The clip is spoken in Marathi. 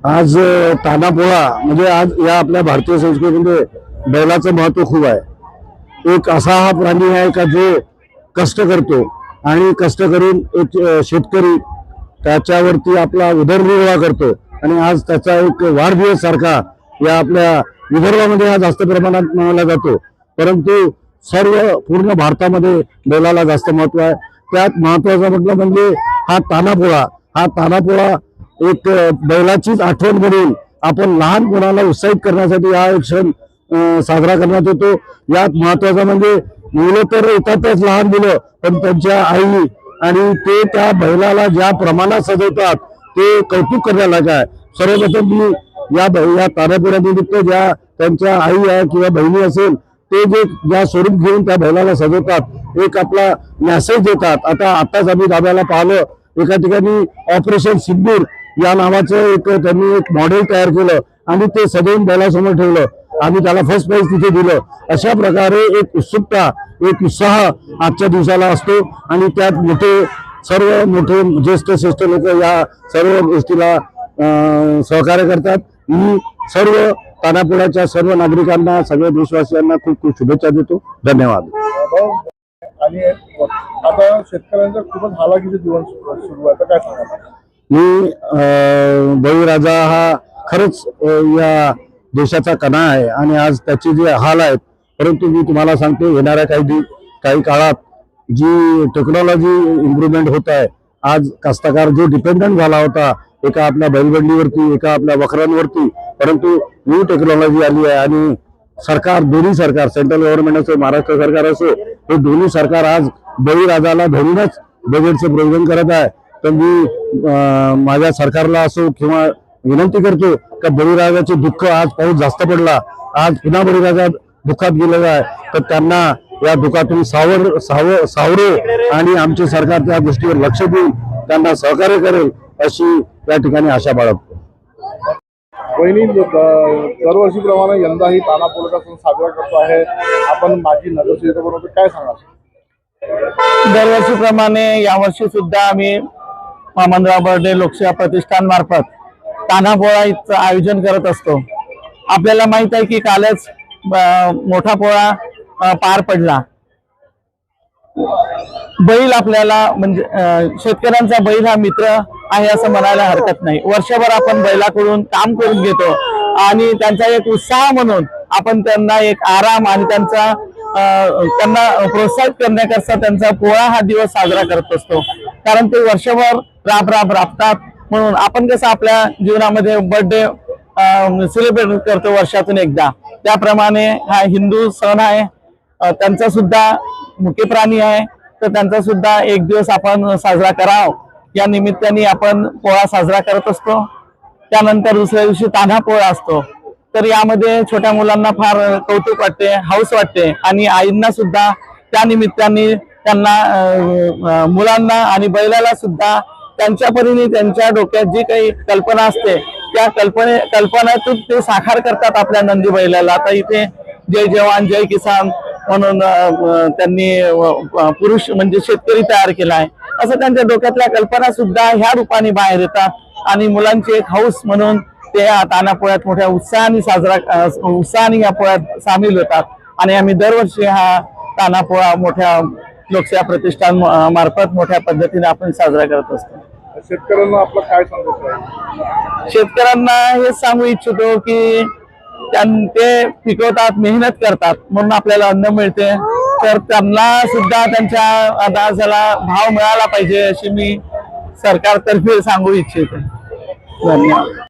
आज तानापोळा म्हणजे आज या आपल्या भारतीय संस्कृतीमध्ये बैलाचं महत्व खूप आहे। एक असा हा प्राणी आहे का जो कष्ट करतो आणि कष्ट करून एक शेतकरी त्याच्यावरती आपला उदरनिर्वाह करतो आणि आज त्याचा एक वाढदिवस सारखा या आपल्या विदर्भामध्ये हा जास्त प्रमाणात मानला जातो। परंतु सर्व पूर्ण भारतामध्ये बैलाला जास्त महत्व आहे। त्यात महत्वाचं म्हटलं म्हणजे हा तानापोळा एक बैलाचीच आठवण म्हणून आपण लहान मुलांना उत्साहित करण्यासाठी हा एक क्षण साजरा करण्यात येतो। यात महत्वाचं म्हणजे मुलं तर येतातच लहान मुलं, पण त्यांच्या आई आणि ते त्या बैलाला ज्या प्रमाणात सजवतात ते कौतुक करण्यालायक आहे। सर्वप्रथम मी या तानापोळ्यानिमित्त ज्या त्यांच्या आई आहे किंवा बहिणी असेल ते ज्या स्वरूप घेऊन त्या बैलाला सजवतात, एक आपला मेसेज देतात। आताच आम्ही दाब्याला पाहिलं, एका ठिकाणी ऑपरेशन सिंदूर या नावाचं त्यांनी एक मॉडेल तयार केलं आणि ते सजवून बैलासमोर ठेवलं आणि त्याला फर्स्ट प्राइज तिथे दिलं। अशा प्रकारे एक उत्सुकता, एक उत्साह आजच्या दिवसाला असतो आणि त्यात सर्व मोठे ज्येष्ठ श्रेष्ठ लोक या सर्व गोष्टीला सहकार्य करतात। मी सर्व तानापोळ्याच्या सर्व नागरिकांना, सगळ्या देशवासियांना खूप खूप शुभेच्छा देतो। धन्यवाद। आणि आता शेतकऱ्यांचा खूपच हालाकीचं जीवन सुरू आहे, काय सांगा? मी बळीराजा हा खरंच या देशाचा कणा आहे आणि आज त्याचे जे हाल आहेत, परंतु मी तुम्हाला सांगतो येणाऱ्या काही काळात जी टेक्नॉलॉजी इम्प्रूव्हमेंट होत आहे, आज कास्तकार जो डिपेंडंट झाला होता एका आपल्या बैलबंडीवरती, एका आपल्या वखरांवरती, परंतु न्यू टेक्नॉलॉजी आली आहे आणि दोन्ही सरकार, सेंट्रल गव्हर्नमेंट असो महाराष्ट्र सरकार असो, हे दोन्ही सरकार आज बळीराजाला धरूनच बजेटचं प्रयोजन करत आहे। तर मी माझ्या सरकारला असो किंवा विनंती करतो का बळीराजाचे दुःख, आज पाऊस जास्त पडला, आज पुन्हा बळीराजा दुःखात गेलेला आहे, तर त्यांना या दुःखातून सावरो आणि आमचे सरकार त्या गोष्टीवर लक्ष देऊन त्यांना सहकार्य करेल अशी या ठिकाणी आशा बाळगतो। वहिनी, दरवर्षीप्रमाणे यंदाही तानापोळा सण साजरा करतो आहे आपण, माजी नगरसेवकाबरोबर काय सांगाल? दरवर्षीप्रमाणे यावर्षी सुद्धा आम्ही मामनराव बर्डे लोकसेवा प्रतिष्ठान मार्फत तानापोळाचं आयोजन करत असतो। आपल्याला माहित आहे की कालच मोठा पोळा पार पडला। बैल आपल्याला म्हणजे शेतकऱ्यांचा बैल हा मित्र आहे असं म्हणायला हरकत नाही। वर्षभर आपण बैलाकडून काम करून घेतो आणि त्यांचा एक उत्साह म्हणून आपण त्यांना एक आराम आणि त्यांना प्रोत्साहित करण्याकरता त्यांचा पोळा हा दिवस साजरा करत असतो। कारण ते वर्षभर राबतात, म्हणून आपण कसं आपल्या जीवनामध्ये बर्थडे सेलिब्रेट करतो वर्षातून एकदा, त्याप्रमाणे हा हिंदू सण आहे, त्यांचा सुद्धा मुख्य प्राणी आहे, तर त्यांचा सुद्धा एक दिवस आपण साजरा करावा या निमित्ताने आपण पोळा साजरा करत असतो। त्यानंतर दुसऱ्या दिवशी तान्हापोळा असतो। तर यामध्ये छोट्या मुलांना फार कौतुक वाटते, हौस वाटते आणि आईंना सुद्धा त्या निमित्ताने त्यांना मुलांना आणि बैलाला सुद्धा त्यांच्या परीने त्यांच्या डोक्यात जी काही कल्पना असते त्या कल्पनेतून ते साकार करतात आपल्या नंदी बैलाला। आता इथे जय जवान जय किसान म्हणून त्यांनी पुरुष म्हणजे शेतकरी तयार केला आहे, असं त्यांच्या डोक्यातल्या कल्पना सुद्धा ह्या रूपाने बाहेर येतात आणि मुलांची एक हौस म्हणून ते तानापोळ्यात मोठ्या उत्साहाने या पोळ्यात सामील होतात आणि आम्ही दरवर्षी हा तानापोळा मोठ्या लोकसेवा प्रतिष्ठान मार्फत मोठ्या पद्धतीने आपण साजरा करत असतो। शेतकऱ्यांना आपलं काय सांगायचं आहे? शेतकऱ्यांना हे सांगू इच्छितो की ते पिकवतात, मेहनत करतात म्हणून आपल्याला अन्न मिळते, तर त्यांना सुद्धा त्यांच्या अनाजाला भाव मिळाला पाहिजे अशी मी सरकारतर्फे सांगू इच्छितो। धन्यवाद।